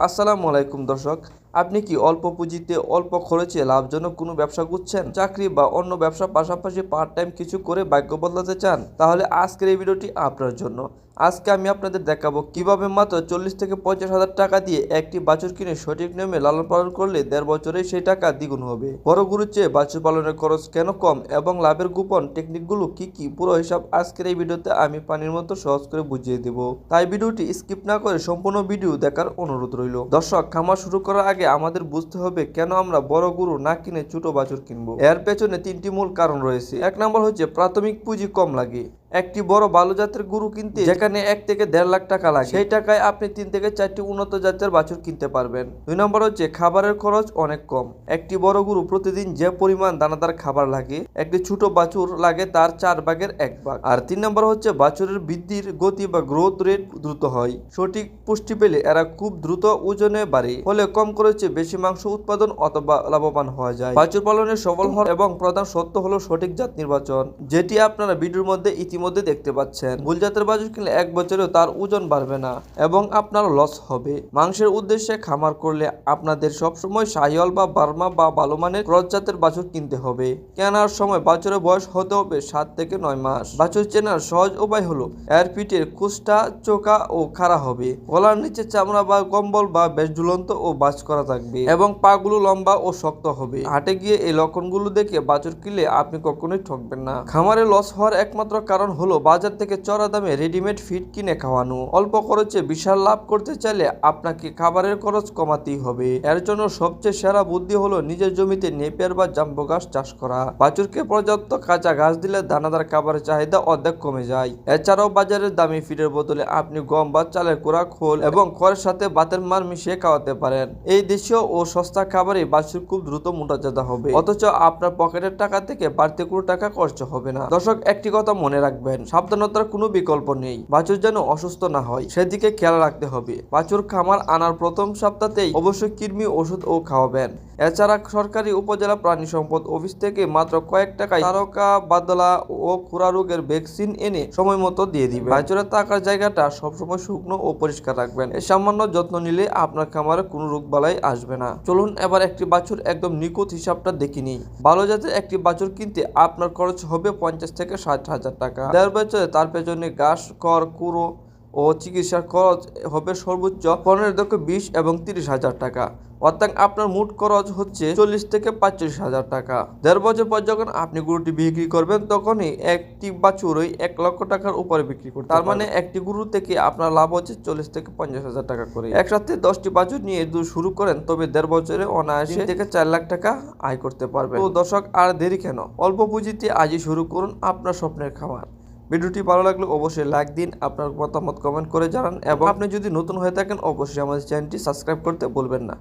আসসালামু আলাইকুম দর্শক, আপনি কি অল্প পুঁজিতে অল্প খরচে লাভজনক কোনো ব্যবসা খুঁজছেন? চাকরি বা অন্য ব্যবসার পাশাপাশি পার্ট টাইম কিছু করে ভাগ্য বদলাতে চান? তাহলে আজকের এই ভিডিওটি আপনার জন্য। আজকে আমি আপনাদের দেখাবো কিভাবে মাত্র 40 থেকে 50 হাজার টাকা দিয়ে একটি বাছুর কিনে সঠিক নিয়মে লালন পালন করলে 1.5 বছরেই সেই টাকা দ্বিগুণ হবে। বড় গরুর চেয়ে বাছুর পালনের খরচ কেন কম এবং লাভের গোপন টেকনিকগুলো কি কি, পুরো হিসাব আজকের এই ভিডিওতে আমি পানির মতো সহজ করে বুঝিয়ে দেব। তাই ভিডিওটি স্কিপ না করে সম্পূর্ণ ভিডিও দেখার অনুরোধ রইল। দর্শক, খামার শুরু করার আগে আমাদের বুঝতে হবে কেন আমরা বড় গরু না কিনে ছোট বাছুর কিনবো। এর পেছনে 3টি মূল কারণ রয়েছে। 1 নম্বর হচ্ছে প্রাথমিক পুঁজি কম লাগে। একটি বড় ভালো জাতের গরু কিনতে যেখানে 1 থেকে 1.5 লাখ টাকা লাগে, সেই টাকায় আপনি 3 থেকে 4টি উন্নত জাতের বাছুর কিনতে পারবেন। 2 নম্বর হচ্ছে খাবারের খরচ অনেক কম। একটি বড় গরু প্রতিদিন যে পরিমাণ দানাদার খাবার লাগে, একটি ছোট বাছুর লাগে তার 4 ভাগের 1 ভাগ। আর 3 নম্বর হচ্ছে বাছুরের বৃদ্ধির গতি বা গ্রোথ রেট দ্রুত হয়। সঠিক পুষ্টি পেলে এরা খুব দ্রুত ওজনে বাড়ে, ফলে কম খরচে বেশি মাংস উৎপাদন অথবা লাভবান হওয়া যায়। বাছুর পালনের সফল হওয়ার এবং প্রধান সত্য হলো সঠিক জাত নির্বাচন, যেটি আপনারা ভিডিওর মধ্যে ইতিমধ্যে দেখতে পাচ্ছেন। ভুল জাতের বাছুর কিনলে 1 বছরেও তার ওজন বাড়বে না এবং আপনার লস হবে। মাংসের উদ্দেশ্যে খামার করলে আপনাদের সবসময় শাহিওয়াল বা বার্মা বা ভালো মানের ক্রস জাতের বাছুর কিনতে হবে। কেনার সময় বাছুরের বয়স হতে হবে 7 থেকে 9 মাস। বাছুর চেনার সহজ উপায় হলো এর পিঠের কুষ্টা চোকা ও খাড়া হবে, গলার নিচে চামড়া বা কম্বল বা বেশ ঝুলন্ত ও বাজ করা থাকবে এবং পাগুলো লম্বা ও শক্ত হবে। হাটে গিয়ে এই লক্ষণগুলো দেখে বাছুর কিনলে আপনি কখনোই ঠকবেন না। খামারে লস হওয়ার একমাত্র কারণ হলো বাজার থেকে চড়া দামে রেডিমেড ফিড কিনে খাওয়ানো। অল্প খরচে বিশাল লাভ করতে চাইলে আপনাকে খাবারের খরচ কমাতেই হবে। এর জন্য সবচেয়ে সেরা বুদ্ধি হলো নিজের জমিতে নেপিয়ার বা জাম্বো ঘাস চাষ করা। বাছুরকে পর্যাপ্ত কাঁচা ঘাস দিলে দানাদার খাবারের চাহিদা অর্ধেক কমে যায়। এছাড়াও বাজারের দামি ফিডের বদলে আপনি গম বা চালের কুড়া, খোল এবং খড়ের সাথে ভাতের মার মিশিয়ে খাওয়াতে পারেন। এই দেশীয় ও সস্তা খাবারে বাছুর খুব দ্রুত মোটাতাজা হবে, অথচ আপনার পকেটের টাকা থেকে বাড়তি কোনো টাকা খরচ হবে না। দর্শক, একটি কথা মনে রাখবেন, সাবধানতার কোনো বিকল্প নেই। বাছুর যেন অসুস্থ না হয় সেদিকে খেয়াল রাখতে হবে। বাছুর খামার আনার প্রথম সপ্তাহতেই অবশ্যই কৃমি ওষুধ ও খাওয়াবেন। এছাড়া সরকারি উপজেলা প্রাণী সম্পদ অফিস থেকে মাত্র কয়েক টাকায় তারকা, বাদলা ও খুরা রোগের ভ্যাকসিন এনে সময় মতো দিয়ে দিবেন। বাছুরের থাকার জায়গাটা সবসময় শুকনো ও পরিষ্কার রাখবেন। এই সামান্য যত্ন নিলে আপনার খামারে কোনো রোগ বালাই আসবে না। চলুন এবার একটি বাছুর একদম নিখুঁত হিসাবটা দেখে নিই। ভালো জাতের একটি বাছুর কিনতে আপনার খরচ হবে 50 থেকে 60 হাজার টাকা। 1.5 বছরে তার পেছনে ঘাস, খড়, কুড়ো ও চিকিৎসার খরচ হবে সর্বোচ্চ 15 থেকে 20 এবং 30 হাজার টাকা। অর্থাৎ আপনার মোট খরচ হচ্ছে 40 থেকে 45 হাজার টাকা। 1.5 বছর পর যখন আপনি গরুটি বিক্রি করবেন, তখনই একটি বাছুরই 1 লক্ষ টাকার উপরে বিক্রি করতে, তার মানে একটি গরু থেকে আপনার লাভ হচ্ছে 40 থেকে 50 হাজার টাকা করে। একসাথে 10টি বাছুর নিয়ে যদি শুরু করেন, তবে 1.5 বছরে অনায়াসে 3 থেকে 4 লাখ টাকা আয় করতে পারবেন। তো দর্শক, আর দেরি কেন? অল্প পুঁজিতে আজই শুরু করুন আপনার স্বপ্নের খামার। ভিডিওটি ভালো লাগলে অবশ্যই লাইক দিন, আপনার মতামত কমেন্ট করে জানান এবং আপনি যদি নতুন হয়ে থাকেন অবশ্যই আমাদের চ্যানেলটি সাবস্ক্রাইব করতে ভুলবেন না।